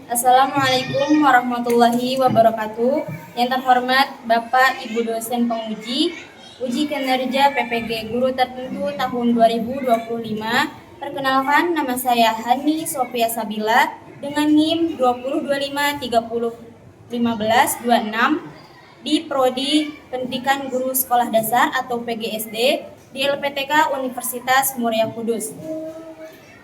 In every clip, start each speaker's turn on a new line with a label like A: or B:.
A: Assalamualaikum warahmatullahi wabarakatuh. Yang terhormat Bapak Ibu dosen penguji, uji kinerja PPG Guru Tertentu tahun 2025. Perkenalkan, nama saya Hani Sofia Sabila dengan NIM 2025301526 di Prodi Pendidikan Guru Sekolah Dasar atau PGSD di LPTK Universitas Muria Kudus.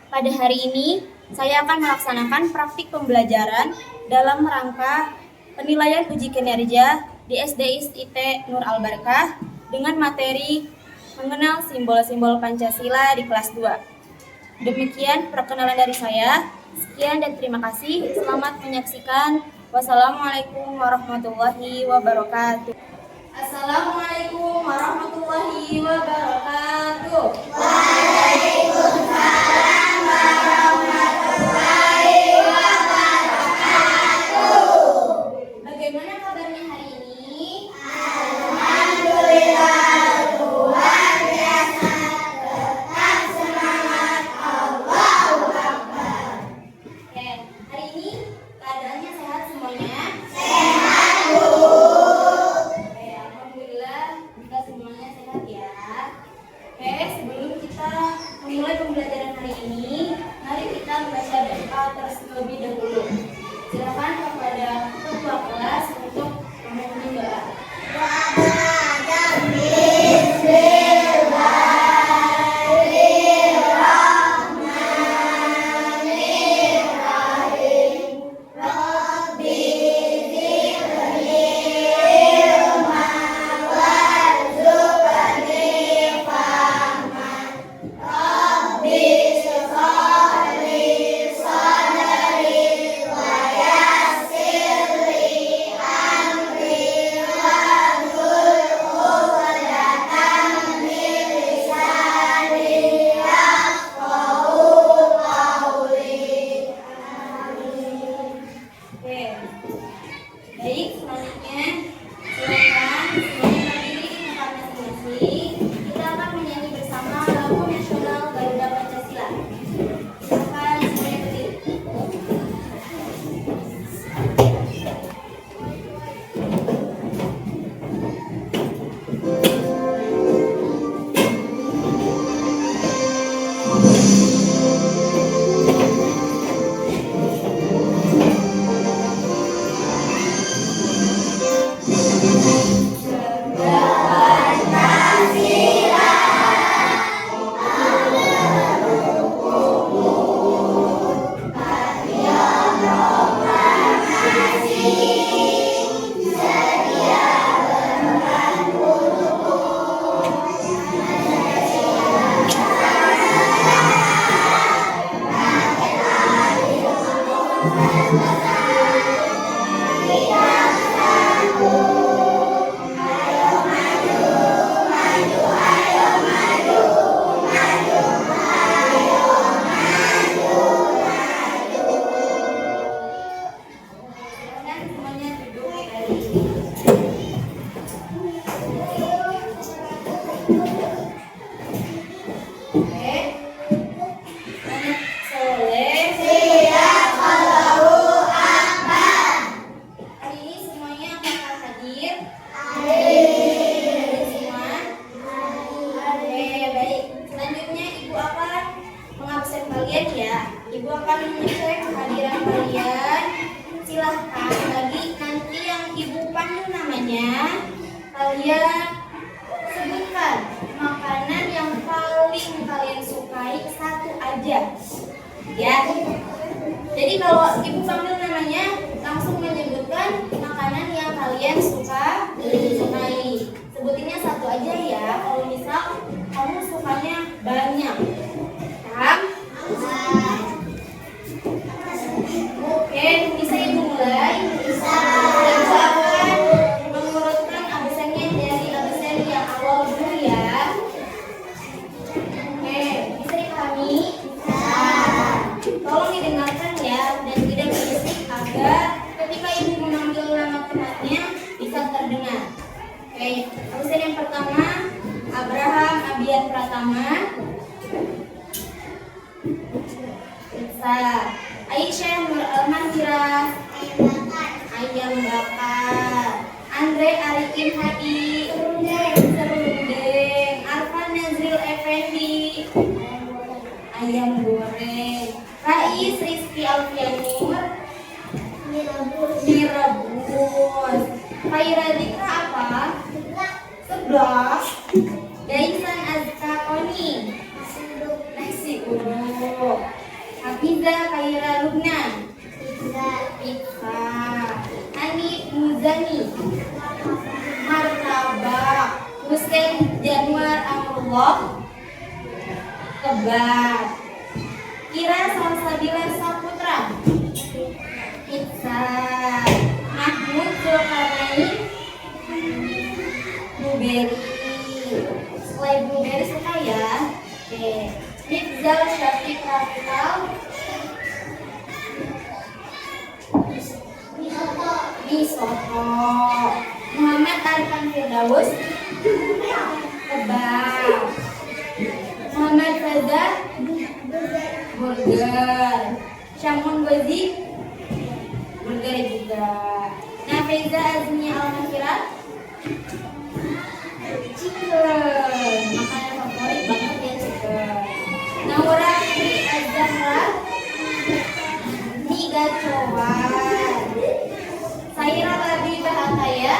A: Pada hari ini, saya akan melaksanakan praktik pembelajaran dalam rangka penilaian uji kinerja di SDIT Nur Al-Barkah dengan materi mengenal simbol-simbol Pancasila di kelas 2. Demikian perkenalan dari saya. Sekian dan terima kasih. Selamat menyaksikan. Wassalamualaikum warahmatullahi wabarakatuh. Assalamualaikum warahmatullahi wabarakatuh. Bagaimana kabarnya hari ini? Alhamdulillah, luar biasa. Tetap semangat, Allahu Akbar. Oke, hari ini keadaannya sehat semuanya? Sehat, Bu. Oke, alhamdulillah kita semuanya sehat ya. Oke, sebelum kita memulai pembelajaran hari ini, mari kita membaca doa terlebih dahulu. Silakan kepada ketua kelas untuk memohon doa. Baik, selanjutnya silakan semuanya berdiri di tempat masing-masing. Kita akan menyanyi bersama lagu nasional Garuda Pancasila. Silakan semuanya berdiri. Silakan semuanya duduk kembali. Oke. Anak soleh. Siap, Allahu Akbar. Hari ini semuanya apakah hadir? Hadir semua? Oke, baik. Selanjutnya Ibu akan mengabsen kalian ya. Ibu akan mengecek kehadiran kalian. Silahkan bagi nanti yang Ibu panggil namanya, kalian sebutkan makanan yang paling kalian sukai satu aja. Ya. Jadi kalau Ibu panggil namanya, langsung menyebutkan makanan yang kalian sukai. Sebutinnya satu aja ya. Kalau misal kamu sukanya banyak. Paham? Oke, bisa Ibu mulai? Bisa. Ibu akan mengurutkan absennya dari absen yang awal dulu ya. Oke, bisa dipahami? Bisa. Tolong didengarkan ya dan tidak berisik. Andre Arifin Hadi. Serundeng. Arfan Nazril Effendi. Ayam goreng. Rais Rizky Alfianur. Mie rebus. Khaira Zikra apa? 11. Gaisan Azka Koni. Nasi uduk. Hafiza Khaira Lubna. Pizza. Anif Muzani. Martabak. Hussein Januar Amrullah. Kebab. Kira Salsabila Saputra. Pizza. Mahmud Zulkarnain. Blueberry. Setelah blueberry suka ya. Oke. Mifzal Syafiq Rafiqal. Misoto. Muhammad Arfan Firdaus. Kebab. Muhammad Faza. Burger. Syamun Ghazi. Burger juga. Nafeza Azmi Al-Makirat. Chicken. Makanan favorit banget ya chicken. Naura Fitri Az-Zahra. Mie gacoan. Saira Rabi Bahataya.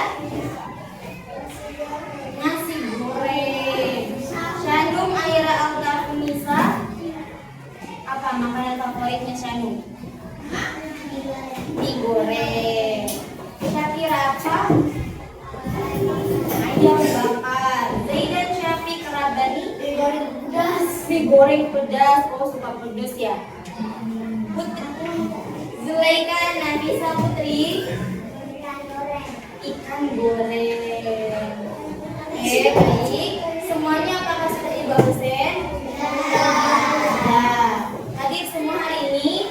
A: Nasi goreng. Shanum Aira Al-Tafunisa. Apa makanan favoritnya Shanum? Mie goreng. Syakira apa? Ayam bakar. Zaidan Syafiq Rabani. Mie goreng pedas. Mie goreng pedas. Oh suka pedas ya. Zulaika Nabisa Putri. Ikan goreng. Baik. Semuanya apakah sudah Ibu Husen? Sudah. Hadir semua hari ini?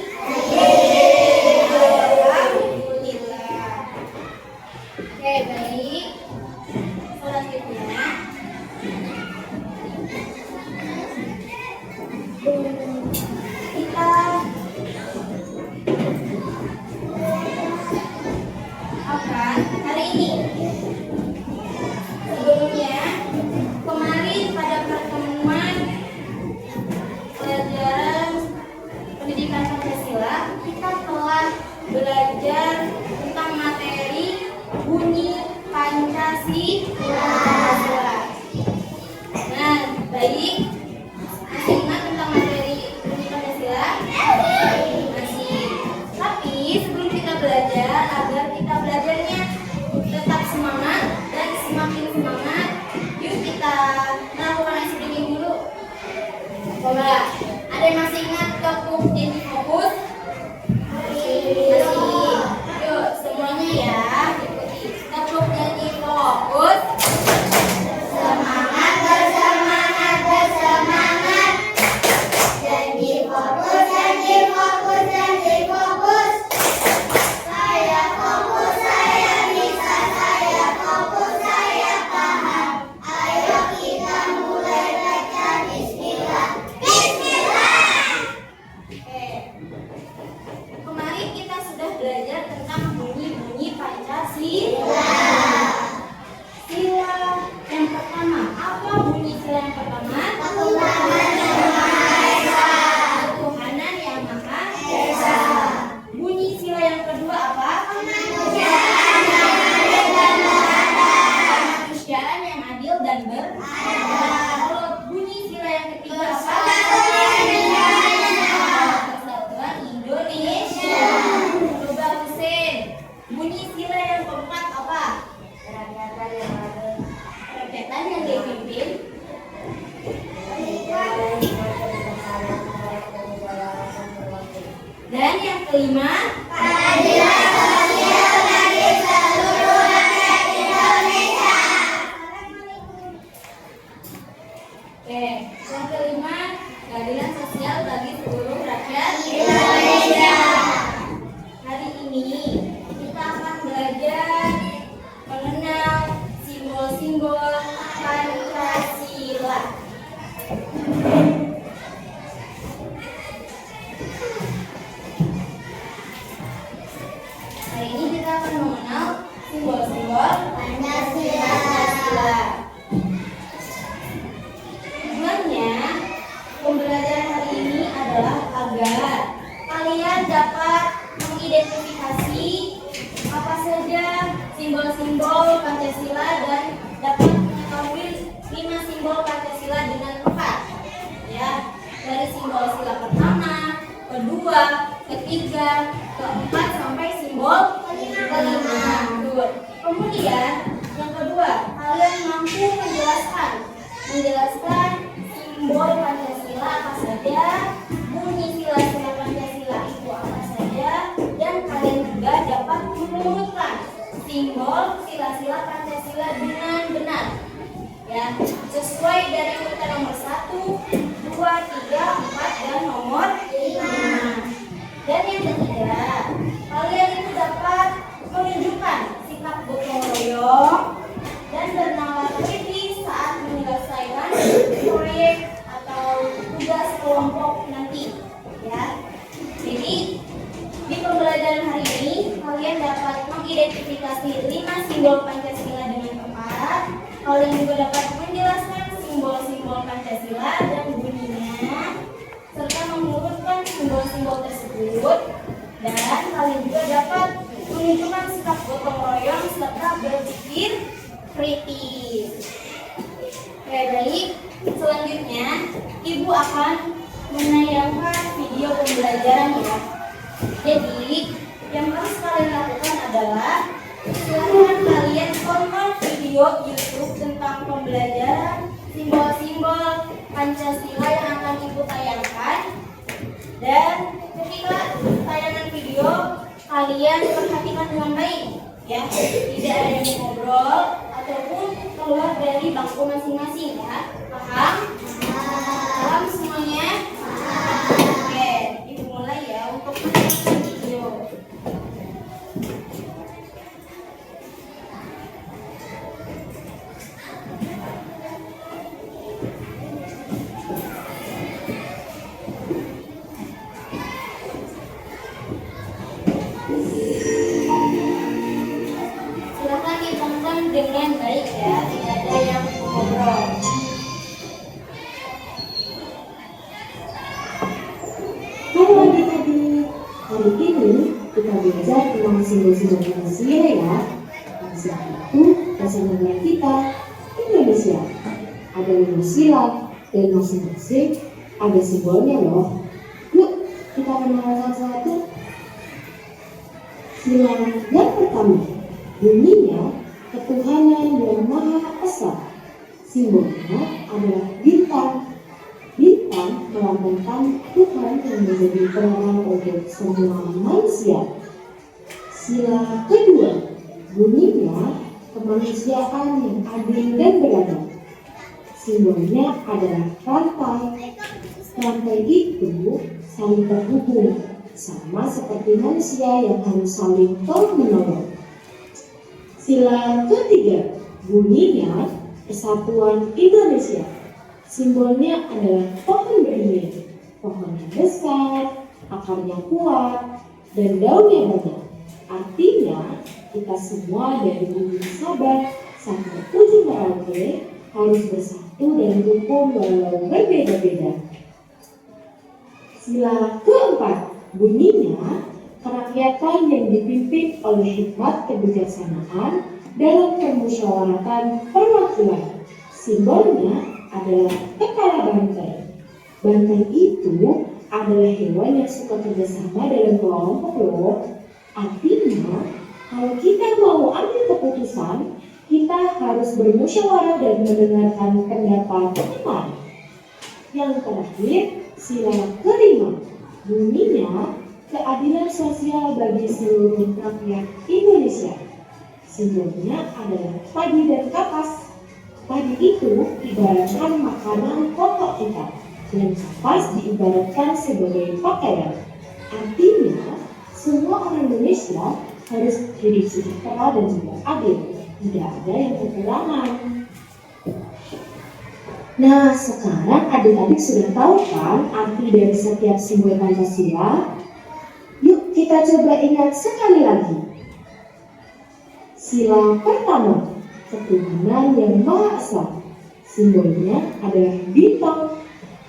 A: Alhamdulillah. Oke, baik. Selanjutnya kita akan hari ini. Sebelumnya kemarin pada pertemuan pelajaran pendidikan Pancasila kita telah belajar tentang materi bunyi Pancasila. Nah, baik. Masih ingat tentang materi bunyi Pancasila? Masih. Tapi sebelum kita belajar, agar kita belajarnya tetap semangat dan semakin semangat, yuk kita melakukan explaining dulu. Coba, ada yang masih ingat tepuk jadi fokus? Masih. Yuk, semuanya ya, ikuti. Tepuk jadi fokus. Semangat, bersemangat, bersemangat. Jadi fokus, jadi fokus, jadi fokus. Saya fokus, saya bisa, saya fokus, saya paham. Ayo kita mulai baca bismillah. Bismillah. Oke. Kemarin kita sudah belajar tentang bunyi-bunyi Pancasila. Sila yang pertama, apa bunyi sila yang pertama? Ketuhanan yang Maha Esa. Ketuhanan yang Maha Esa. Bunyi sila yang kedua apa? Kemanusiaan yang adil dan beradab. Kemanusiaan yang adil dan beradab. Kalau bunyi sila yang ketiga apa? Persatuan Indonesia. Coba Husein. Bunyi sila yang keempat apa? Kerakyatan yang dipimpin. Dan yang kelima, keadilan sosial bagi seluruh rakyat Indonesia. Oke, yang kelima, keadilan sosial bagi seluruh rakyat Indonesia. Hari ini kita akan belajar mengenal simbol-simbol Pancasila. Hari ini kita akan mengenal simbol-simbol Pancasila. Tujuannya pembelajaran hari ini adalah agar kalian dapat mengidentifikasi apa saja simbol-simbol Pancasila dan dapat mengetahui 5 simbol Pancasila dengan tepat. Ya, dari simbol sila pertama, kedua, ketiga, keempat sampai simbol kelima. Kemudian yang kedua, kalian mampu menjelaskan simbol Pancasila apa saja, bunyi sila-sila Pancasila itu apa saja, dan kalian juga dapat mengurutkan simbol sila-sila Pancasila dengan benar. Ya, sesuai dari urutan nomor 1, 2, 3, 4 dan nomor 5. Dan yang ketiga, kalian itu dapat menunjukkan sikap gotong royong dan bernalar kritis saat menyelesaikan proyek atau tugas kelompok nanti. Ya, jadi di pembelajaran hari ini kalian dapat mengidentifikasi 5 simbol Pancasila dengan tepat. Kalian juga dapat menjelaskan simbol-simbol Pancasila dan bunyinya, serta mengurutkan simbol-simbol tersebut. Dan kalian juga dapat menunjukkan sikap gotong royong serta berpikir kritis. Oke, baik. Selanjutnya, Ibu akan menayangkan video pembelajaran ya. Jadi, yang harus kalian lakukan adalah silakan kalian tonton video YouTube tentang pembelajaran simbol-simbol Pancasila yang akan Ibu tayangkan. Dan ketika tayangan video, kalian perhatikan dengan baik ya, tidak ada yang ngobrol ataupun keluar dari bangku masing-masing ya. Paham? Paham semuanya? Oke, Ibu mulai ya untuk menonton video. Silakan ditonton dengan baik ya, tidak ada yang ngobrol.
B: Halo adik-adik, hari ini kita belajar tentang simbol-simbol Pancasila ya. Pancasila itu bahasa negara kita, Indonesia. Ada 5 sila dan masing-masing ada simbolnya loh. Yuk kita kenalan satu-satu. Sila yang pertama, bunyinya ketuhanan yang Maha Esa. Simbolnya adalah bintang. Bintang melambangkan Tuhan yang menjadi penerang untuk semua manusia. Sila kedua, bunyinya kemanusiaan yang adil dan beradab. Simbolnya adalah rantai. Rantai itu saling terhubung, sama seperti manusia yang harus saling tolong-menolong. Sila ketiga, bunyinya Persatuan Indonesia. Simbolnya adalah pohon beringin. Pohon yang besar, akarnya kuat, dan daunnya banyak. Artinya, kita semua dari ujung Sabang sampai ujung Merauke harus bersatu dan rukun walau berbeda-beda. Sila keempat, bunyinya kerakyatan yang dipimpin oleh hikmat kebijaksanaan dalam permusyawaratan perwakilan. Simbolnya adalah kepala banteng. Banteng itu adalah hewan yang suka kerjasama dalam kelompok loh. Artinya, kalau kita mau ambil keputusan, kita harus bermusyawarah dan mendengarkan pendapat teman. Yang terakhir, sila kelima, bunyinya keadilan sosial bagi seluruh rakyat Indonesia. Simbolnya adalah padi dan kapas. Padi itu ibaratkan makanan pokok kita, dan kapas diibaratkan sebagai pakaian. Artinya, semua orang Indonesia harus hidup sejahtera dan juga adil. Tidak ada yang kekurangan. Nah, sekarang adik-adik sudah tahu kan arti dari setiap simbol Pancasila? Yuk kita coba ingat sekali lagi. Sila pertama, ketuhanan yang Maha Esa. Simbolnya adalah bintang.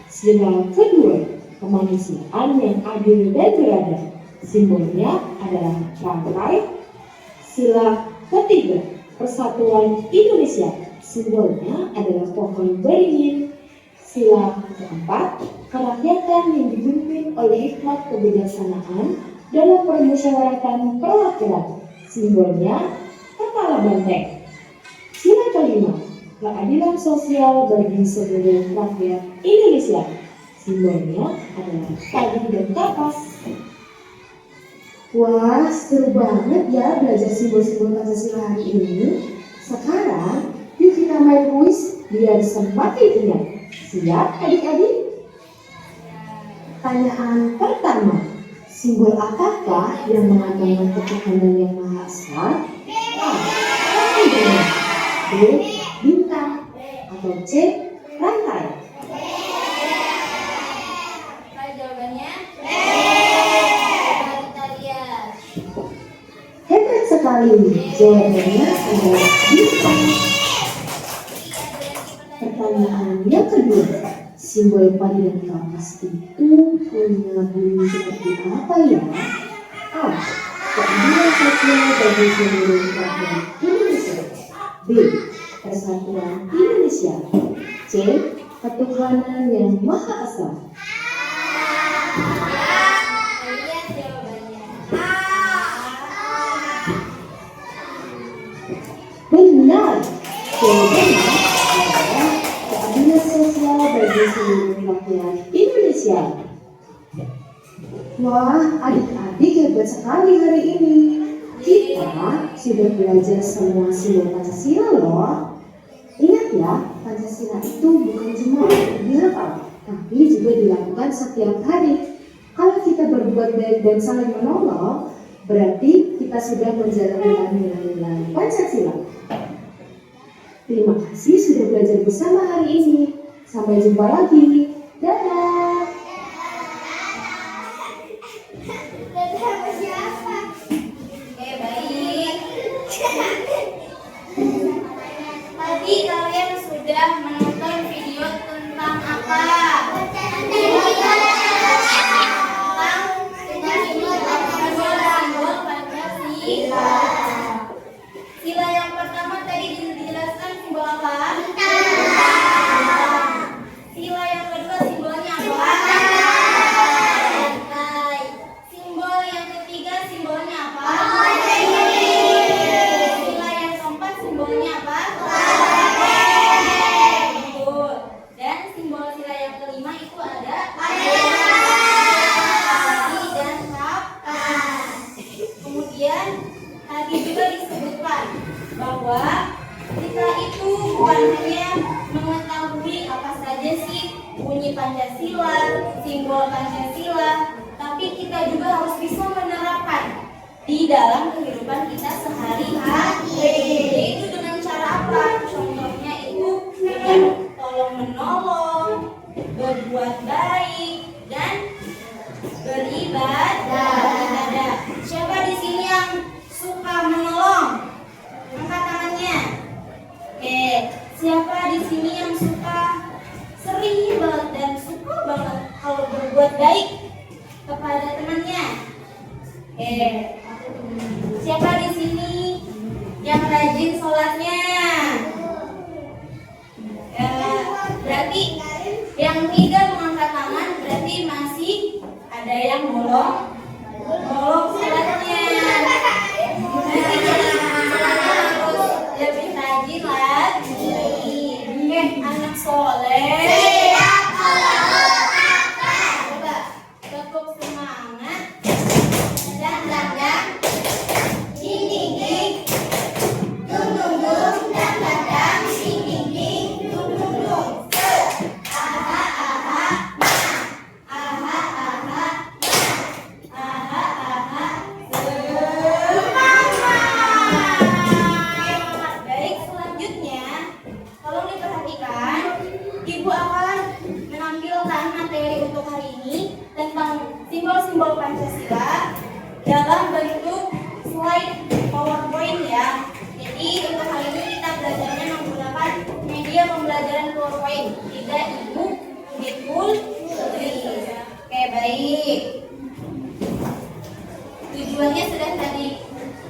B: Sila kedua, kemanusiaan yang adil dan beradab. Simbolnya adalah rantai. Sila ketiga, persatuan Indonesia. Simbolnya adalah pohon beringin. Sila keempat, kerakyatan yang dipimpin oleh hikmat kebijaksanaan dalam permusyawaratan perwakilan. Simbolnya kepala banteng. Sila kelima, keadilan sosial bagi seluruh rakyat Indonesia. Simbolnya adalah padi dan kapas. Wah, seru banget ya belajar simbol-simbol Pancasila hari ini. Sekarang, yuk kita main kuis biar semakin ingat. Siap adik-adik? Pertanyaan pertama, simbol apakah yang mengandung ketuhanan yang Maha Esa? A. Bintang. B. Bintang. Atau C. Rantai.
A: Apa jawabannya? Kita lihat.
B: Hebat sekali, jawabannya adalah bintang. Pertanyaan yang kedua, simbol padi dan kapas itu punya bunyi seperti apa ya? A. Keadilan sosial bagi seluruh rakyat Indonesia. B. Persatuan Indonesia. C. Ketuhanan yang Maha Esa.
A: Lihat jawabannya.
B: Benar, jawabannya adalah keadilan sosial bagi seluruh rakyat Indonesia. Wah, adik-adik hebat sekali hari ini. Kita sudah belajar semua simbol Pancasila loh. Ingat ya, Pancasila itu bukan cuma dihafal, tapi juga dilakukan setiap hari. Kalau kita berbuat baik dan saling menolong, berarti kita sudah menjalankan nilai-nilai Pancasila. Terima kasih sudah belajar bersama hari ini. Sampai jumpa lagi. Dadah.
A: Oke, baik. Tadi kalian sudah menonton video tentang apa? Simbol Pancasila. Sila yang pertama tadi dijelaskan simbol apa? Sila yang kedua simbolnya apa? Rantai. Simbol yang ketiga simbolnya apa? Sila yang keempat simbolnya apa? Betul. Dan simbol sila yang kelima itu ada padi dan kapas. Kemudian tadi juga disebutkan bahwa kita itu bukan hanya mengetahui apa saja sih bunyi Pancasila, simbol Pancasila, tapi kita juga harus bisa menerapkan di dalam kehidupan kita sehari-hari. Itu dengan cara apa? Contohnya itu dengan tolong menolong, berbuat baik, dan beribadah. Siapa di sini yang suka menolong? Angkat tangannya. Oke, siapa di sini yang suka sering banget dan suka banget kalau berbuat baik kepada temannya? Oke, siapa di sini yang rajin sholatnya? Ya, berarti yang tidak mengangkat tangan berarti masih ada yang bolong sholatnya. Nanti jadi sholatnya harus lebih rajin lagi. Anak soleh. Coba tepuk semangat. Dan ding ding ding. Dung dung dung. Dan ding ding ding. Dung dung dung. Aha aha. Aha aha. Aha aha. Tujuannya sudah tadi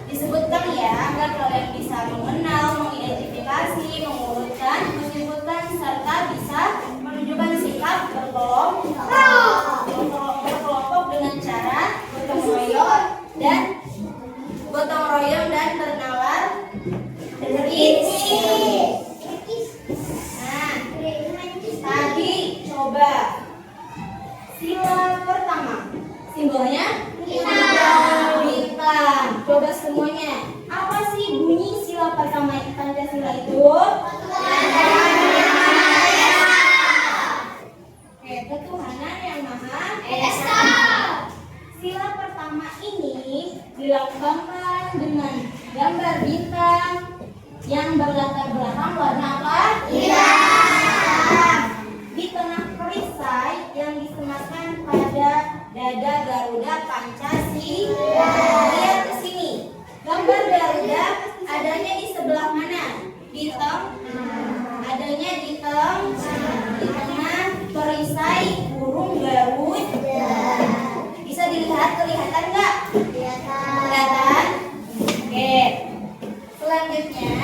A: disebutkan ya, agar kalian bisa mengenal, mengidentifikasi, mengurutkan, menyebutkan, serta bisa menunjukkan sikap berkelompok dengan cara gotong royong dan bernalar prinsip. Nah, tadi coba sila pertama, simbolnya bintang. Coba semuanya, apa sih bunyi sila pertama Pancasila itu? Oke, ketuhanan yang Maha Esa. Sila pertama ini dilambangkan dengan gambar bintang yang berlatar belakang warna apa? Hitam. Di tengah perisai yang disematkan pada dada Garuda Pancasila. Lihat ke sini. Gambar Garuda adanya di sebelah mana? Di adanya di tengah perisai burung Garuda. Bisa kelihatan nggak? Kelihatan. Oke. Selanjutnya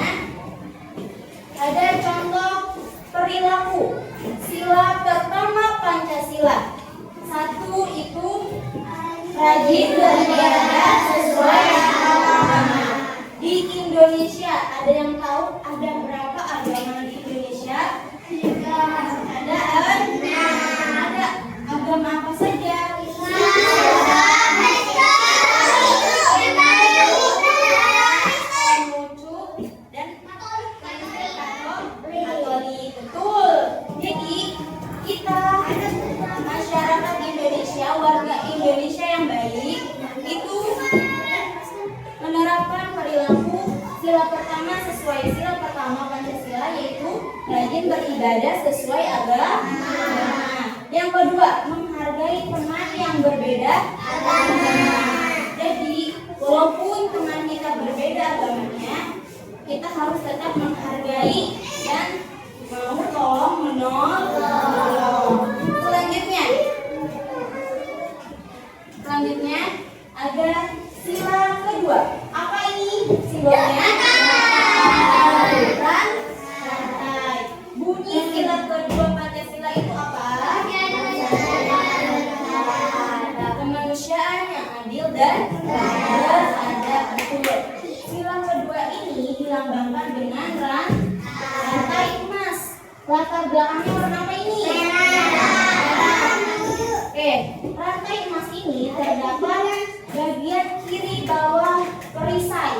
A: ada contoh perilaku sila pertama Pancasila. Satu itu rajin beribadah sesuai agama. Di Indonesia ada yang tahu ada berapa agama di Indonesia? Ada agama apa saja? Betul. Jadi kita masyarakat Indonesia, warga Indonesia yang baik itu menerapkan perilaku sila pertama sesuai sila pertama Pancasila, yaitu rajin beribadah sesuai agama. Yang kedua, menghargai teman yang berbeda agama. Jadi walaupun teman kita berbeda agamanya, kita harus tetap menghargai dan mau tolong menolong. Selanjutnya ada sila kedua. Apa ini simbolnya? Rantai. Bunyi sila kedua Pancasila itu apa? Kemanusiaan yang adil dan beradab. Betul. Sila kedua ini dilambangkan dengan rantai emas. Latar belakangnya warna apa ini? Oke, rantai emas ini terdapat bagian kiri bawah perisai.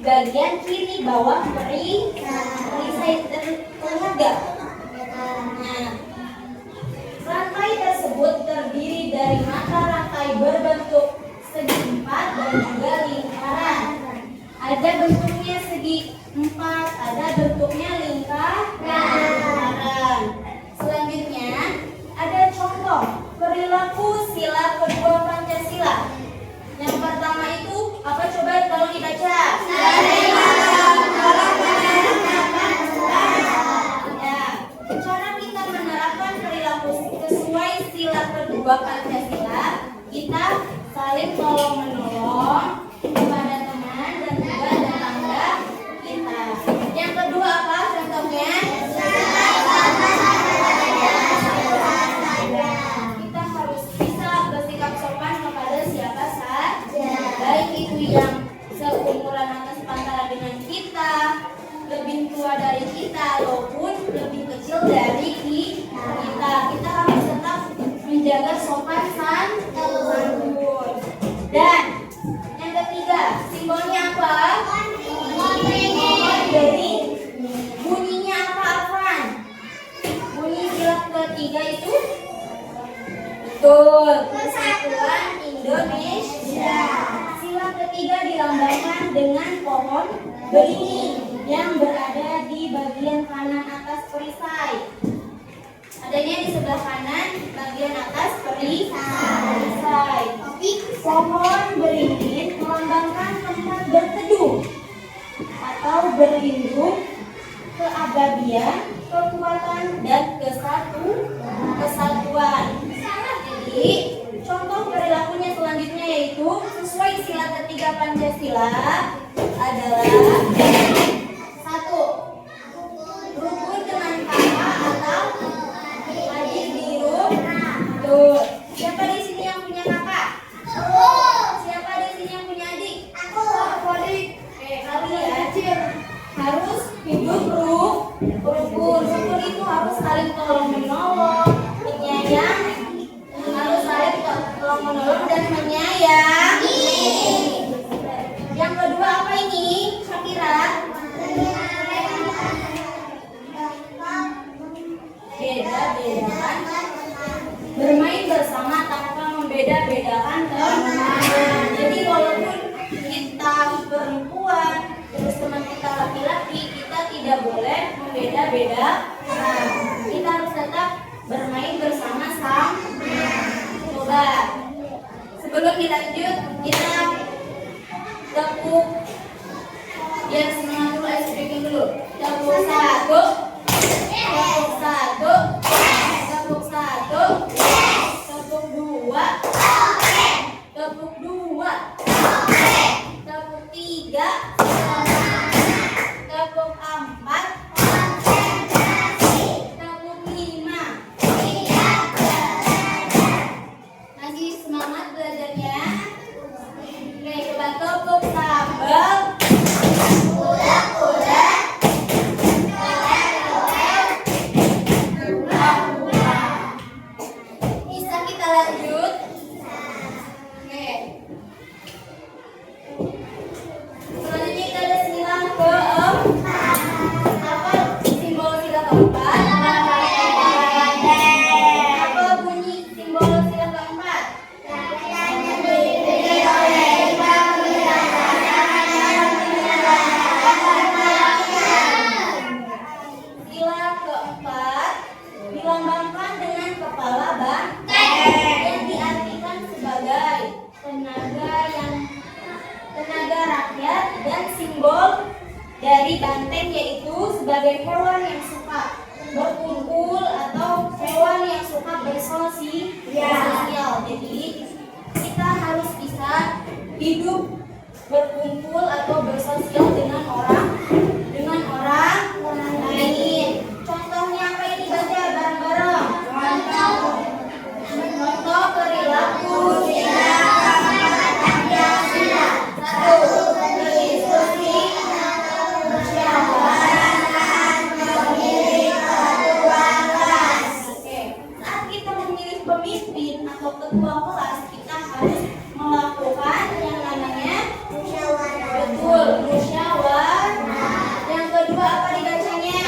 A: Bagian kiri bawah perisai terlihat gak? Nah, rantai tersebut terdiri dari mata rantai berbentuk segi empat dan juga lingkaran. Ada bentuknya segi empat, ada bentuknya lingkaran. Selanjutnya ada contoh perilaku sila kedua Pancasila. Yang pertama itu apa, coba tolong dibaca. Ya, cara kita menerapkan perilaku sesuai sila kedua Pancasila, kita saling tolong menolong kepada teman dan juga tetangga kita. Yang kedua apa contohnya? Kita harus bisa bersikap sopan kepada siapa saja, baik itu yang seumuran atau sepantaran dengan kita, lebih tua dari kita, ataupun lebih kecil dari kita. Kita harus tetap menjaga sopan santun. Dan yang ketiga, simbolnya apa? Mohon beri. Bunyinya apa, Afan? Bunyi sila ketiga itu? Betul, Persatuan Indonesia. Sila ketiga dilambangkan dengan pohon beringin yang berada di bagian kanan atas perisai. Adanya di sebelah kanan bagian atas perisai. Pohon beringin melambangkan tempat berteduh atau berlindung, keabadian, kekuatan, dan kesatuan. Jadi contoh perilakunya selanjutnya yaitu sesuai sila ketiga Pancasila adalah satu, rukun dengan kakak atau adik biru. Tuh, siapa di sini yang punya kakak? Siapa di sini yang punya adik? Aku adik. Oke, kalian harus hidup rukun. Rukun itu harus saling tolong menolong, menyayang, harus saling tolong menolong dan menyayang. Yang kedua apa ini, Syakira? Beda-bedakan, bermain bersama tanpa membeda-bedakan teman. Jadi walaupun kita perempuan, terus teman kita laki-laki, kita tidak boleh membeda-bedakan. Kita harus tetap bermain bersama sama. Coba sebelum dilanjut kita tepuk biar semangat dulu, ice breaking dulu. Tepuk satu, tepuk satu, tepuk satu, tepuk dua, tepuk dua, tepuk tiga, tepuk empat, tepuk lima. Masih semangat belajarnya? Oke, coba tepuk sambal. Bisa kita lanjut? Oke. Selanjutnya kita ada sila keempat. Apa simbol sila keempat? Apa bunyi simbol sila keempat? Sila keempat dilambangkan dengan kepala banteng yang diartikan sebagai tenaga rakyat, dan simbol dari banteng yaitu sebagai hewan yang suka berkumpul atau hewan yang suka bersosial. Jadi kita harus bisa hidup berkumpul atau bersosial dengan orang lain. Contohnya apa ini, baca bareng-bareng. Contoh perilaku sila. Satu, berdiskusi, musyawarah, memilih ketua kelas. Oke, saat kita memilih pemimpin atau ketua kelas, kita harus melakukan yang namanya musyawarah. Betul, musyawarah. Yang kedua apa dibacanya?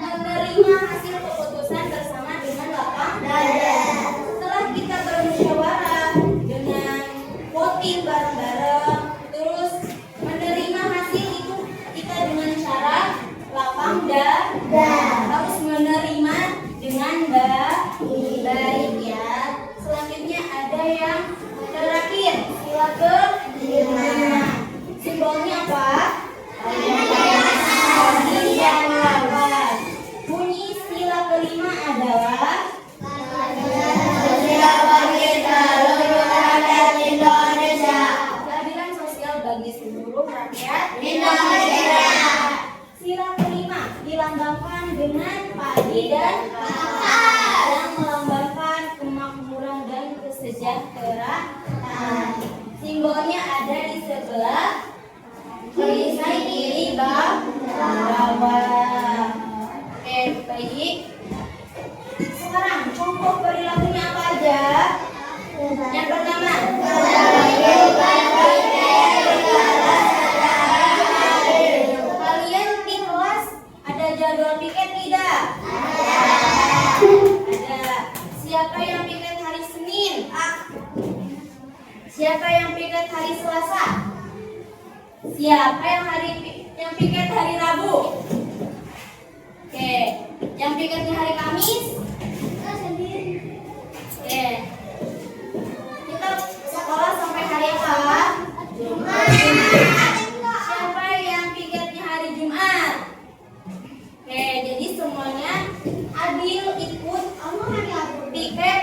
A: Menerima hasil keputusan bersama dengan lapang dada. Setelah kita bermusyawarah dengan voting bareng-bareng, terus menerima hasil itu kita dengan cara lapang dada. Harus menerima dengan baik ya. Selanjutnya ada yang terakhir, sila ke-5. Simbolnya apa? Bunyi sila ke-5 adalah keadilan sosial bagi seluruh rakyat Indonesia. Sila ke-5 dilambangkan dengan padi dan kapak yang melambangkan kemakmuran dan kesejahteraan. Simbolnya ada di sebelah kiri bawah. Oke, baik. Sekarang contoh perilakunya apa aja? Yang pertama, kalian di kelas ada jadwal piket tidak? Ada. Siapa yang piket hari Senin? Siapa yang piket hari Selasa? Siapa yang piket hari Rabu? Oke, yang piketnya hari Kamis? Oke. Kita sekolah sampai hari apa? Jumat. Siapa yang piketnya hari Jumat? Oke, jadi semuanya adil ikut piket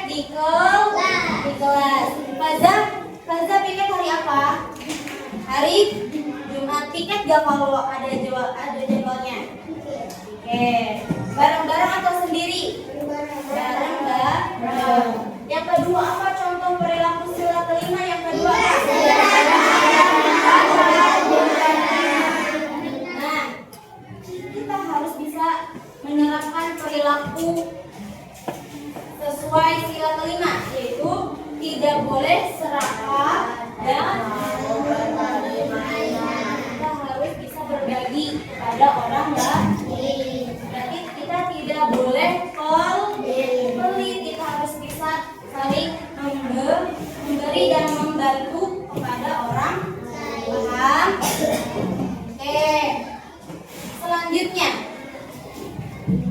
A: Ustazah piket hari apa? Hari Jumat. Piket gak kalau ada jadwalnya? Oke. Bareng-bareng atau sendiri? Bareng gak? Bareng. Yang kedua apa contoh perilaku sila kelima yang kedua? Nah, kita harus bisa menerapkan perilaku sesuai sila kelima, yaitu tidak boleh serakah dan kita harus bisa berbagi kepada orang lain. Berarti kita tidak boleh pelit, kita harus bisa saling memberi dan membantu kepada orang lain. Paham? Oke. Selanjutnya,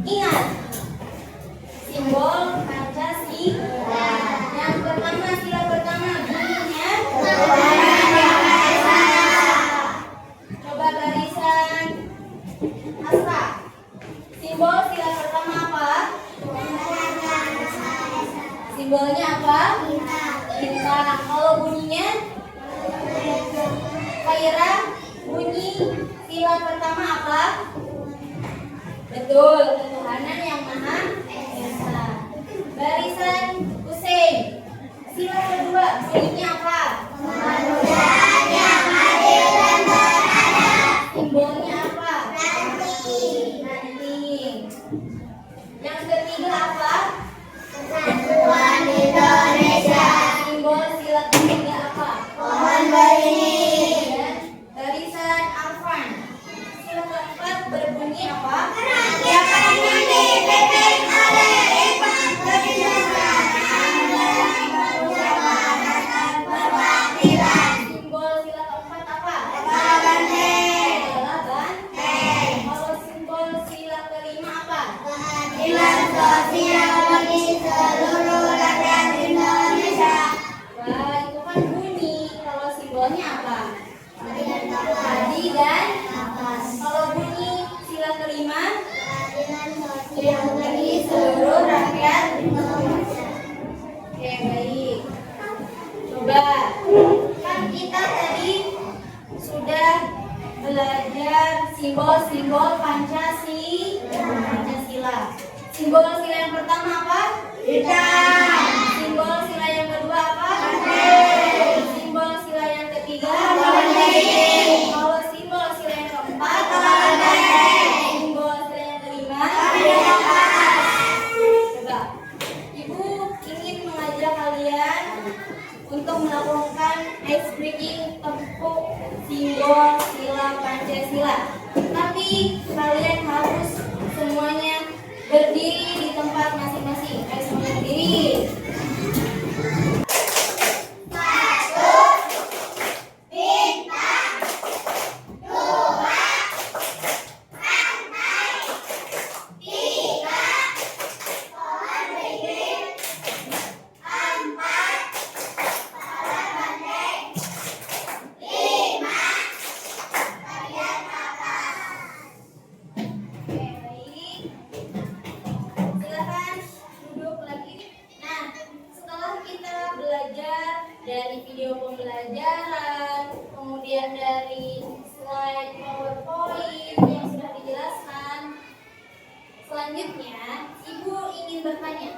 A: ingat simbol Pancasila. Yang pertama, sila pertama bunyinya. Coba barisan Asra. Simbol sila pertama apa? Simbolnya apa? Bintang. Kalau bunyinya? Khaira, bunyi sila pertama apa? Betul, ketuhanan yang maha esa. Barisan Husein. Sila kedua, bunyinya apa? Kemanusiaan yang adil dan beradab. Simbolnya apa? Ranting. Yang ketiga apa? Persatuan Indonesia. Simbol sila ketiga apa? Pohon beringin. Barisan Arfan. Sila keempat berbunyi apa? Rakyat yang dipimpin oleh hikmat kebijaksanaan dan perwakilan. Simbol sila keempat apa? Adalah banteng. Kalau simbol sila kelima apa? Keadilan sosial bagi seluruh rakyat Indonesia. Wah, itu kan bunyi. Kalau simbolnya apa? Tadi dan atas. Kalau bunyi sila kelima, keadilan bagi seluruh rakyat Indonesia. Oke, baik. Coba, kan kita tadi sudah belajar simbol-simbol Pancasila. Simbol sila yang pertama apa? Bintang. Simbol sila yang kedua apa? Banteng. Simbol sila yang ketiga? Banteng. Kalau simbol sila yang keempat? Banteng. Simbol sila yang kelima? Coba, Ibu ingin mengajak kalian untuk melakukan ice breaking tepuk simbol sila Pancasila. Tapi kalian harus semuanya berdiri di tempat masing-masing. Ayo semuanya berdiri. Silakan duduk lagi. Nah, setelah kita belajar dari video pembelajaran, kemudian dari slide PowerPoint yang sudah dijelaskan, selanjutnya Ibu ingin bertanya,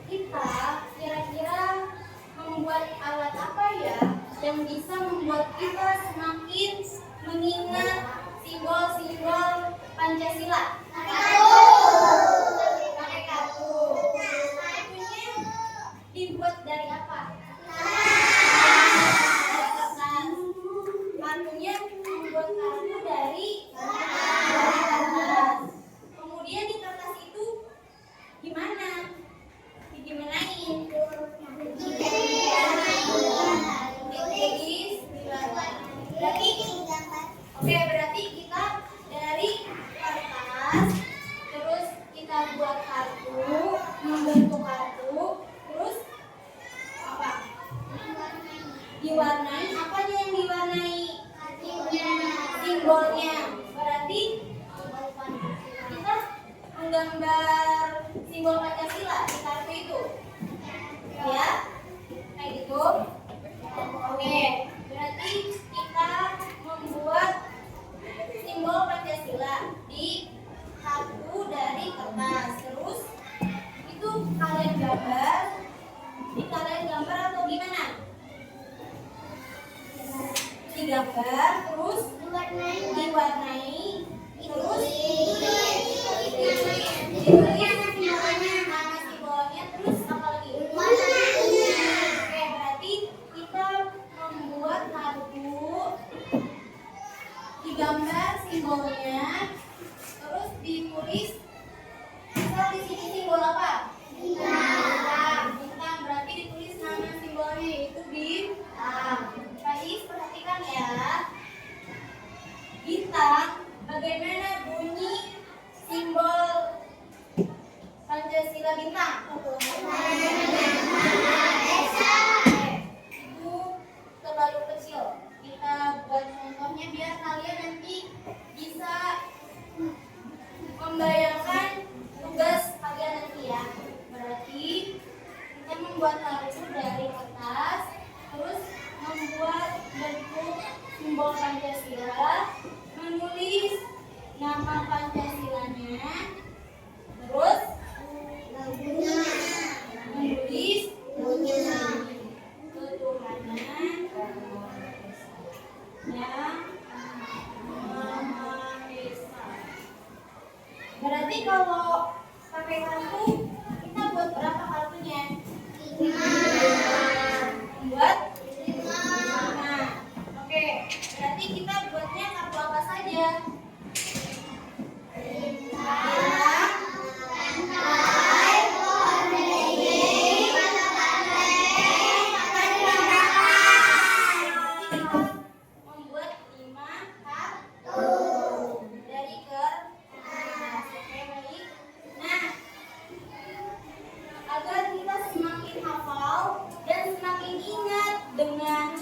A: kita kira-kira membuat alat apa ya yang bisa membuat kita semakin mengingat simbol-simbol Pancasila? Pakai kartu. Kartunya dibuat dari apa? Kertas. Kartunya membuat kartu dari kertas. Kemudian di kertas itu gimana? Digimanain? Berarti kita dari kertas, terus kita buat kartu, membentuk kartu, terus apa? Diwarnai. Apanya yang diwarnai? Simbolnya. Berarti kita menggambar simbol Pancasila di kartu itu, ya. kayak gitu. Oke, berarti kita membuat simbol Pancasila di kartu dari kertas. Terus itu kalian gambar, atau gimana? Digambar, terus diwarnai, terus ditulis nama simbolnya, terus apa lagi? Oke, berarti kita membuat kartu, digambar simbolnya, terus ditulis. Misal di sini simbol apa? Bintang. Bintang berarti ditulis nama simbolnya yaitu bintang. Guys, perhatikan ya. Bintang, bagaimana bunyi simbol Pancasila bintang? Itu terlalu kecil. Kita buat contohnya biar kalian nanti bisa membayangkan tugas kalian nanti ya. Berarti kita membuat kartu dari kertas, terus membuat bentuk simbol Pancasila, menulis nama Pancasilanya, terus menulis ketuhanan yang Maha Esa. Berarti kalau pakai kartu kita buat berapa kartunya? 5. Buat 5. Oke, berarti kita buatnya kartu apa saja? Membuat 5 kartu dari kertas. Oke, baik. Nah, agar kita semakin hafal dan semakin ingat dengan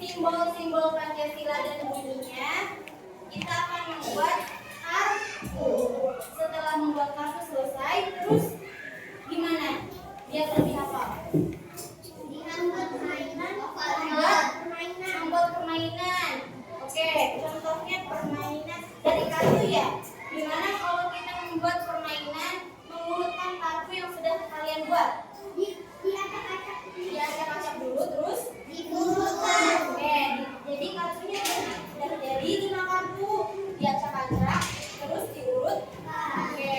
A: simbol-simbol Pancasila dan bunyinya, kita akan membuat kartu. Setelah membuat kartu selesai, terus gimana? Biar lebih hafal. Membuat permainan. Oke, contohnya permainan dari kartu ya. Gimana kalau kita membuat permainan mengurutkan kartu yang sudah kalian buat? Diacak-acak dulu, terus diurutkan. Oke, jadi kartunya sudah jadi 5 kartu. Diacak-acak, terus diurut. Oke,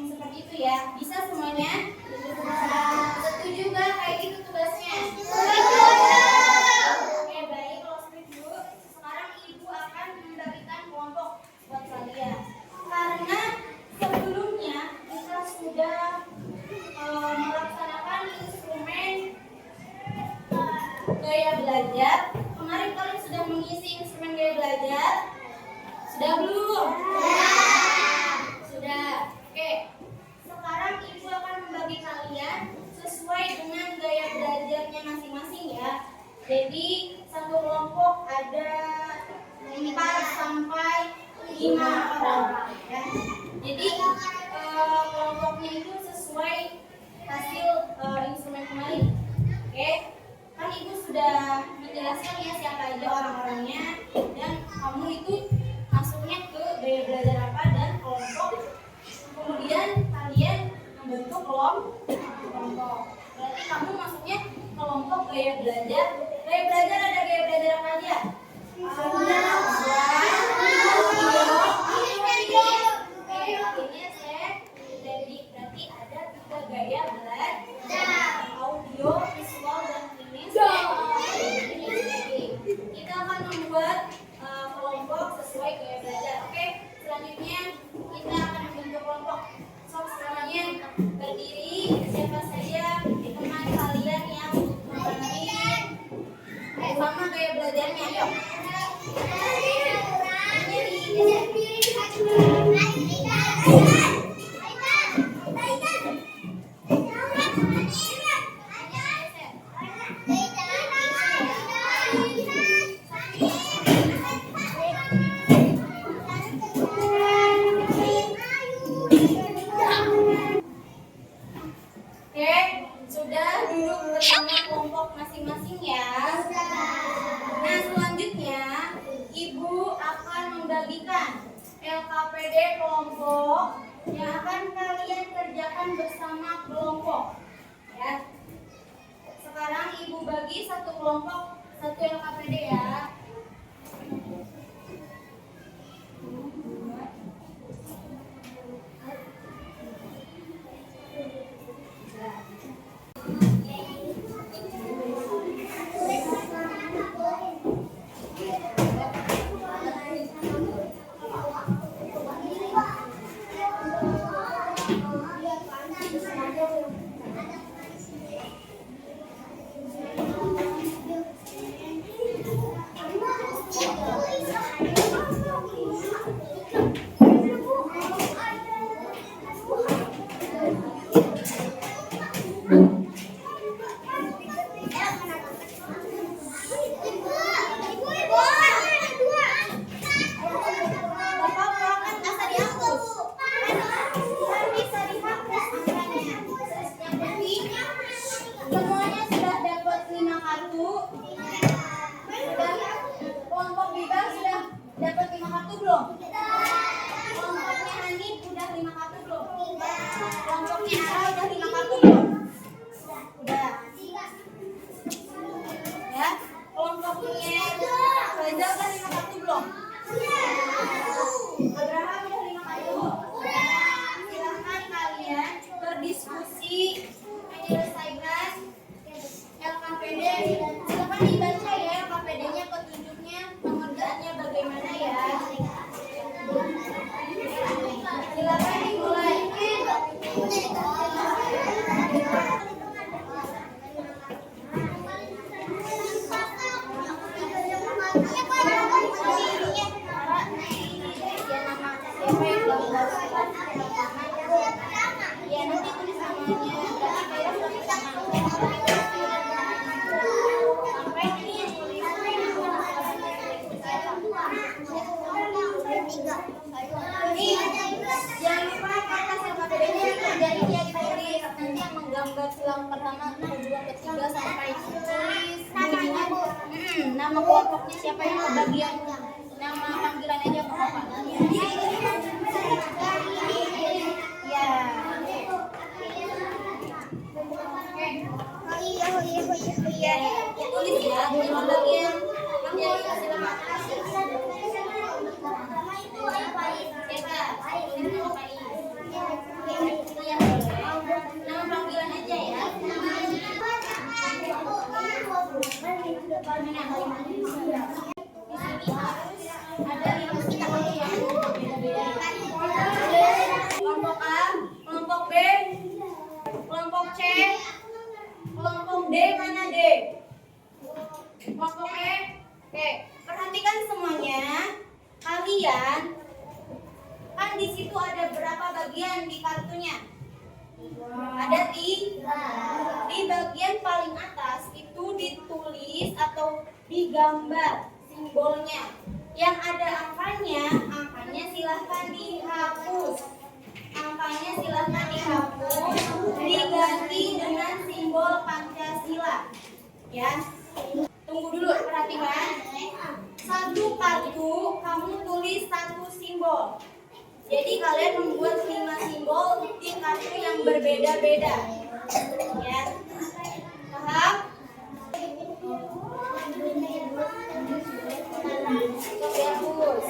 A: seperti itu ya. Bisa semuanya? Setuju nggak kayak gitu tugasnya? Oke, baik. Kalau setuju, sekarang ibu akan membagikan kelompok buat kalian. Karena sebelumnya kita sudah melaksanakan instrumen gaya belajar. Kemarin kalian sudah mengisi instrumen gaya belajar? Sudah belum? Sudah. Oke. Sekarang ibu akan membagi kalian sesuai dengan gaya belajarnya masing-masing ya. Jadi satu kelompok ada 4 sampai 5 orang ya. Jadi kelompoknya itu sesuai hasil instrumen kemarin. Oke, kan ibu sudah menjelaskan ya siapa aja orang-orangnya dan kamu itu masuknya ke gaya belajar apa dan kelompok. Kemudian kalian membentuk kelompok. Berarti kamu masuknya kelompok gaya belajar. Gaya belajar ada gaya belajar apa aja? Berarti ada 3 gaya belajar: audio, visual, dan kinesthetik. Kita akan membuat kelompok sesuai gaya belajar. Oke, selanjutnya kita akan membentuk kelompok. Semuanya berdiri. Siapa saja teman kalian yang sama gaya belajarnya? Ayo. Oke, sudah akan bersama kelompok. Ya. Sekarang Ibu bagi satu kelompok satu LKPD ya. Semuanya sudah dapat 5 kartu. Kelompok Bibang sudah dapat 5 kartu belum? Kelompoknya Hanif udah 5 kartu belum? Kelompoknya Ara udah 5 kartu belum? Udah. Ya, kelompoknya Reza udah 5 kartu belum? Abraham udah 5 kartu. Silahkan kalian berdiskusi menyelesaikan LKPD. Silahkan dibaca ya LKPD-nya, petunjuknya, pengerjaannya bagaimana ya. Silahkan dimulai. Ya nanti tulis namanya. Jangan lupa kata LKPD-nya dari dia ditulis. Nanti yang menggambar silang pertama, kedua, ketiga sampai tulis bunyinya. Nama kelompoknya siapa yang kebagian, nama panggilan aja ke bapak. Ya. Iya. Tulis ya, nama bagian yang silakan. Nama panggilan aja ya. Ada 5 kelompok ya. Kelompok A, kelompok B, kelompok C, kelompok D mana D? Kelompok E. Oke, perhatikan semuanya. Kalian kan di situ ada berapa bagian di kartunya? Ada 3. Di bagian paling atas itu ditulis atau digambar simbolnya. Yang ada angkanya silahkan dihapus. Angkanya silahkan dihapus, diganti dengan simbol Pancasila. Ya, tunggu dulu, perhatikan. Satu kartu kamu tulis 1 simbol. Jadi kalian membuat 5 simbol di kartu yang berbeda-beda. Ya, paham? Bagus.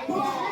A: Nah,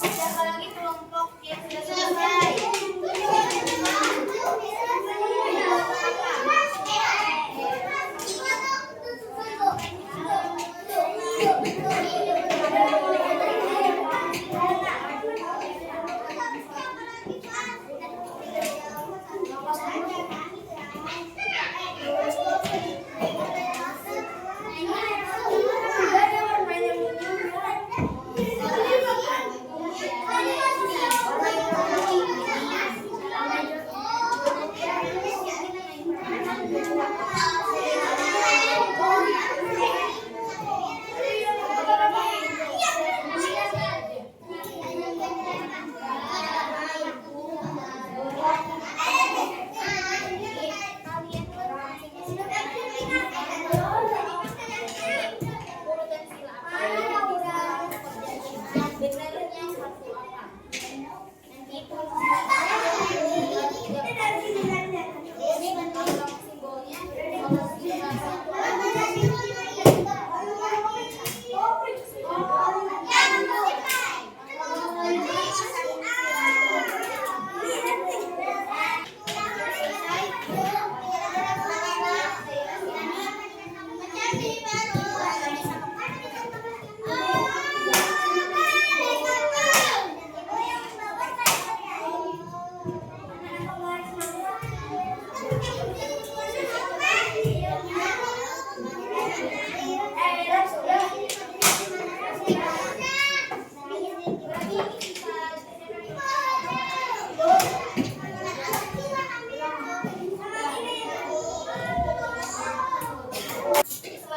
A: Siapa lagi kelompok yang sudah selesai?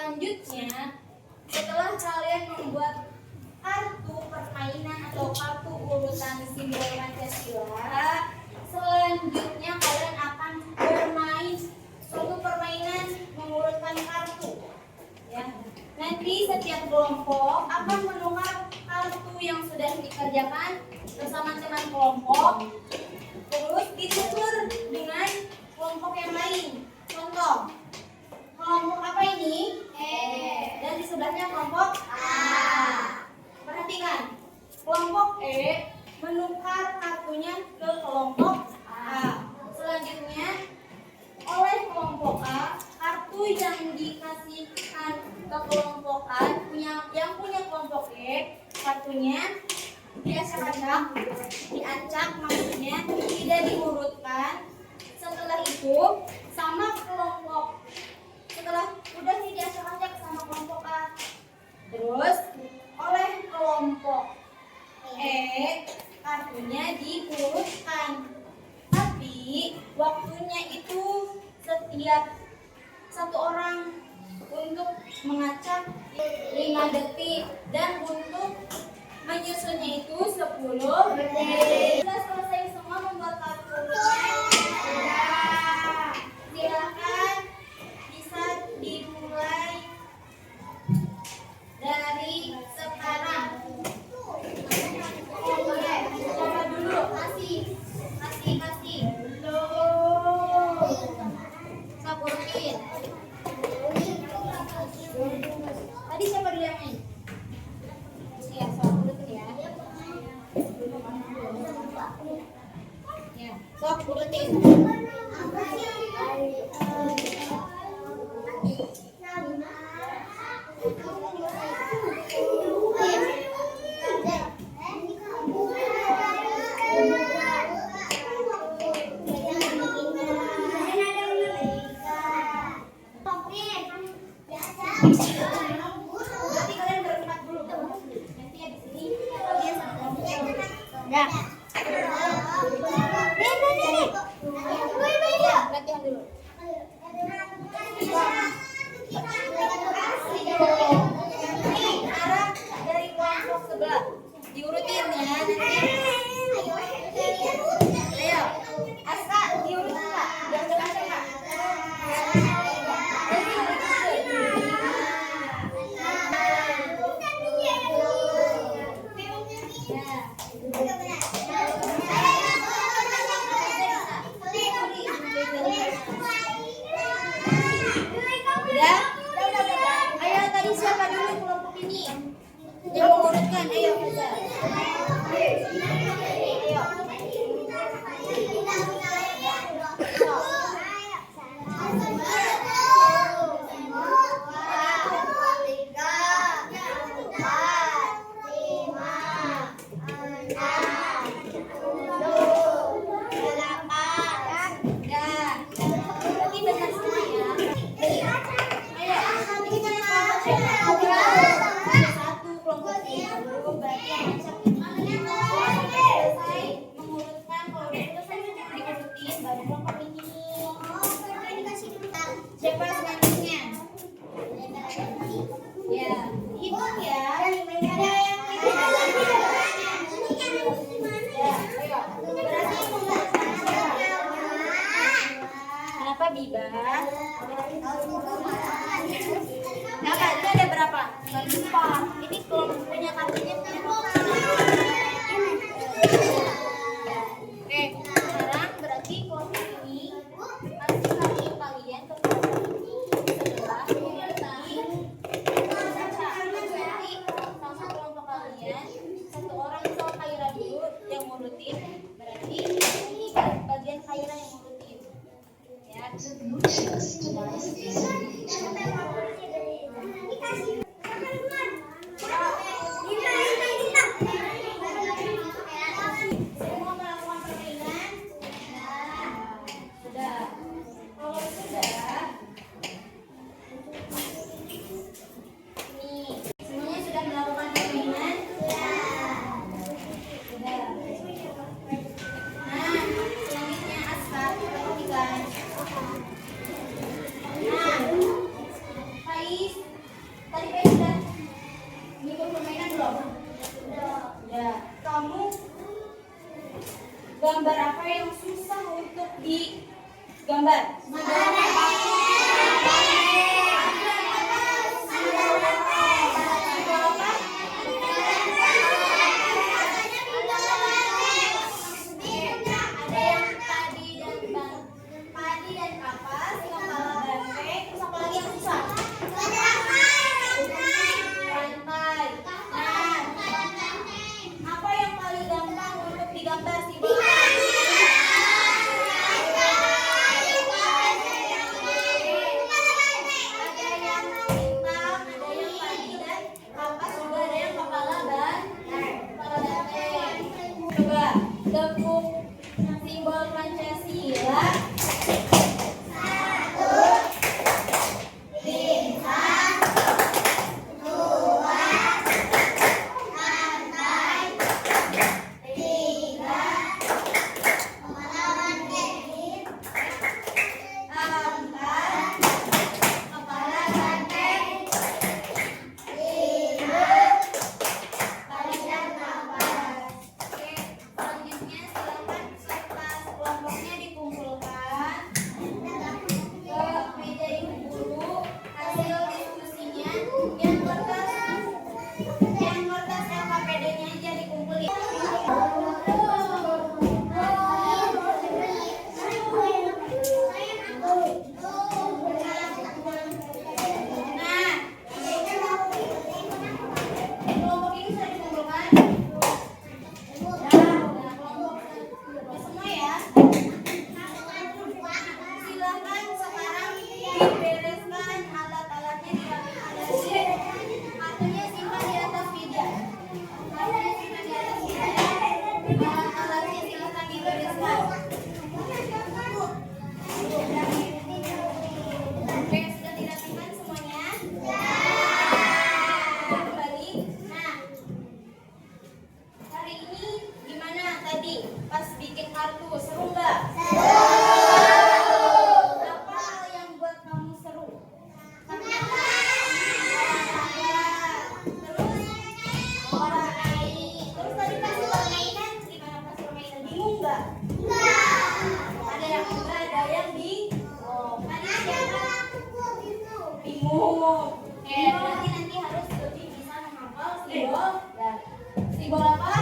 A: Selanjutnya, setelah kalian membuat kartu permainan atau kartu urutan simbol Pancasila, selanjutnya kalian akan bermain suatu permainan mengurutkan kartu. Ya. Nanti setiap kelompok akan menukar kartu yang sudah dikerjakan bersama teman kelompok, terus ditukar dengan kelompok yang lain. Contoh, kelompok apa ini? Dan di sebelahnya kelompok A. Perhatikan, kelompok E menukar kartunya ke kelompok A. Selanjutnya, oleh kelompok A, kartu yang dikasihkan ke kelompok A yang punya kelompok E, kartunya diacak maksudnya tidak diurutkan. Setelah itu, sama kelompok. Setelah udah diacak-acak sama kelompok A, terus oleh kelompok E kartunya diurutkan. Tapi waktunya itu setiap 1 orang untuk mengacak 5 detik dan untuk menyusunnya itu 10 detik. Sudah selesai semua membuat kartunya? Silakan bisa dimulai dari sekarang. Coba dulu, kasih. Belum. Saburin. Tadi siapa dulu yang main? Iya, sok urutin ya. Ya, sok urutin. Nanti kalian berempat dulu. Nanti ya di sini. Kalian sama ya. Latihan dulu. Nih, arah dari kelompok sebelah. Diurutin ya nanti. Ayo, Aska diurutin Kak. Jangan macam-macam Kak. Udah? Ayo tadi siapa dulu kelompok ini? Yang mengurutkan, ayo Faza. Ayo. Berarti benar semua ya. Ayo, kita satu kelompok dulu, berarti yang macam ini. Selesai mengurutkan, kalau udah selesai diurutin baru kelompok ini. Siapa selanjutnya? Ya, hitung ya. Ada yang ya, ayo. Berarti mengurutkan siapa? Kenapa Biba? Kenapa? Itu ada berapa? 4. Ini kelompok punya kartunya punya berapa? Oke, sekarang berarti kelompok ini kasih kartu kalian ke kelompok ini sebelah. Berarti sama kelompok kalian 1 orang sama Khaira dulu yang ngurutin. Berarti ini bagian Khaira yang ngurutin. Ya. Semua melakukan permainan. Sudah. Kalau sudah, nih semuanya sudah melakukan permainan. Sudah. Nah, selanjutnya Aska perhatikan. Nah, Faiz, tadi Dibereskan, alat-alatnya dirapikan lagi. Kartunya simpan di atas meja. Kartunya simpan di atas meja. Alat-alatnya silakan dibereskan. Oke, sudah dirapikan semuanya? Kembali. Nah, hari ini gimana tadi pas bikin kartu? Seru nggak? Apa hal yang buat kamu seru? Terus warnai. Terus tadi pas permainan gimana pas permainan? Bingung nggak? Ada yang enggak, ada yang bingung. Tadi siapa? Bingung. Oke, berarti nanti harus lebih bisa menghafal simbol. Simbol apa?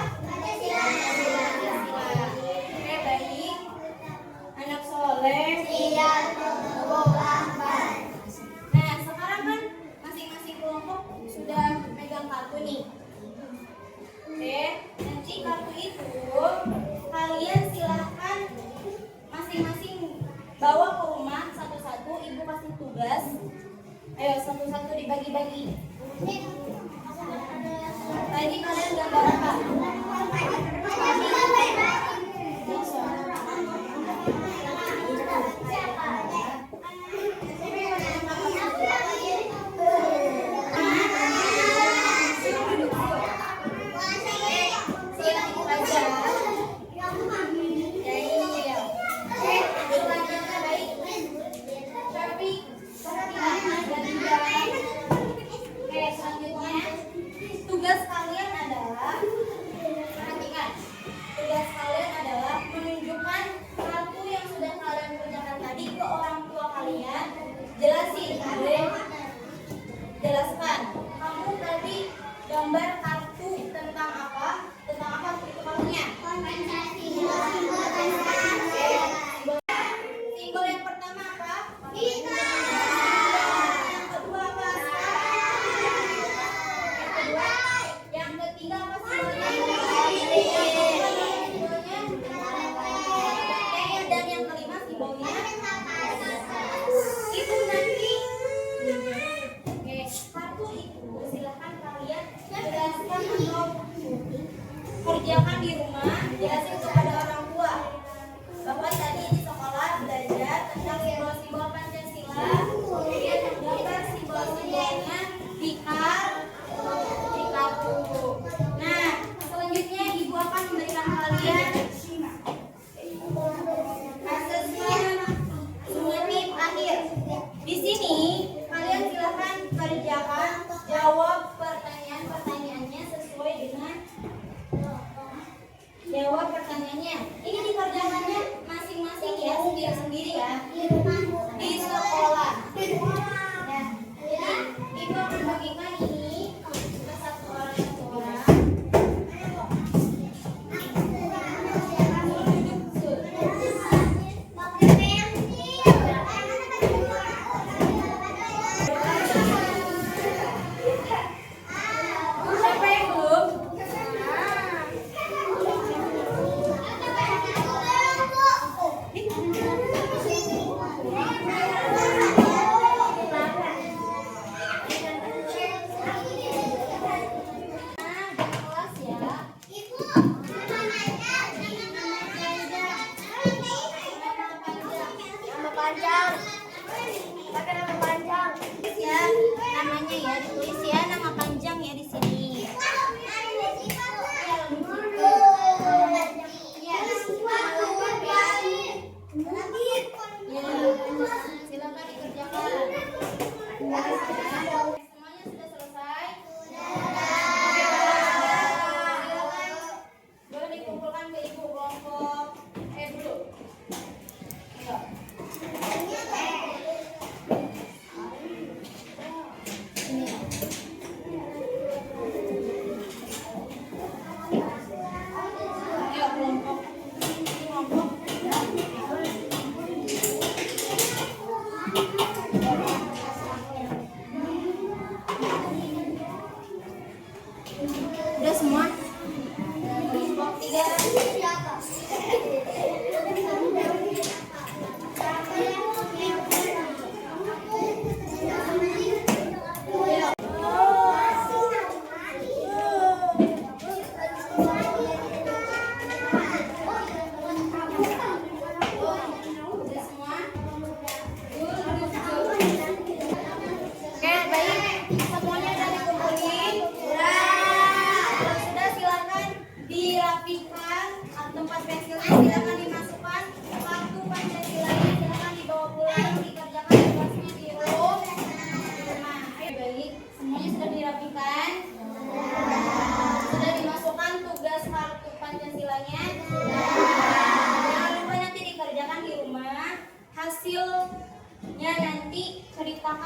A: Oke, baik. Anak soleh. Nah, sekarang kan masing-masing kelompok sudah megang kartu nih. Oke, nanti kartu itu kalian silahkan masing-masing bawa ke rumah satu-satu. Ibu kasih tugas. Ayo satu-satu dibagi-bagi. Tadi kalian gambar apa? Tugas kalian adalah, perhatikan, tugas kalian adalah menunjukkan kartu yang sudah kalian kerjakan tadi ke orang tua kalian. Jelasin, jelaskan. Kamu tadi gambar kartu tentang apa? Tentang apa itu kartunya? Simbol yang pertama apa? Yang kedua apa? Yang ketiga apa simbolnya? Dan yang kelima simbolnya itu nanti. Oke, kartu itu silahkan kalian jelaskan atau kerjakan di rumah. Jelasin kepada orang tua bahwa tadi di sekolah belajar tentang simbol-simbol Pancasila. Kemudian gambar simbol-simbolnya di kartu. Nah, selanjutnya ibu akan memberikan kalian asesmen summatif akhir. Di sini kalian silakan kerjakan, jawab pertanyaannya sesuai dengan jawab pertanyaannya. Ini dikerjakannya masing-masing ya, sendiri-sendiri ya. Di sekolah. Nah, jadi ibu akan bagikan ini ke satu orang. Siapa yang belum? Namanya ya ditulis ya, nama panjang ya di sini. Silakan dikerjakan. Semuanya sudah selesai? Silakan. Boleh dikumpulkan ke ibu kelompok dulu. Udah semua? Kelompok 3.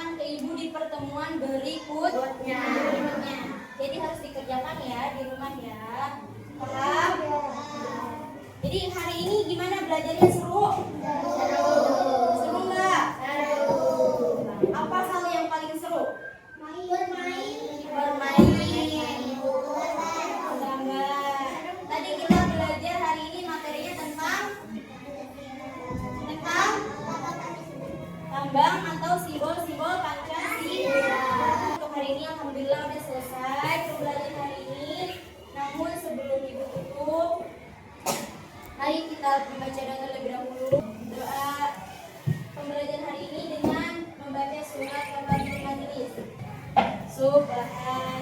A: tanyakan ke ibu di pertemuan berikutnya. Jadi harus dikerjakan ya di rumah ya. Paham? Jadi hari ini gimana belajarnya, seru? Seru nggak? Apa hal yang paling seru? Bermain. Gambar. Tadi kita belajar hari ini materinya tentang tambang atau simbol-simbol Pancasila. Untuk hari ini alhamdulillah udah selesai pembelajaran hari ini. Namun sebelum ibu tutup, mari kita membaca doa terlebih dahulu. Doa pembelajaran hari ini dengan membaca surat Al-Majelis. Subhan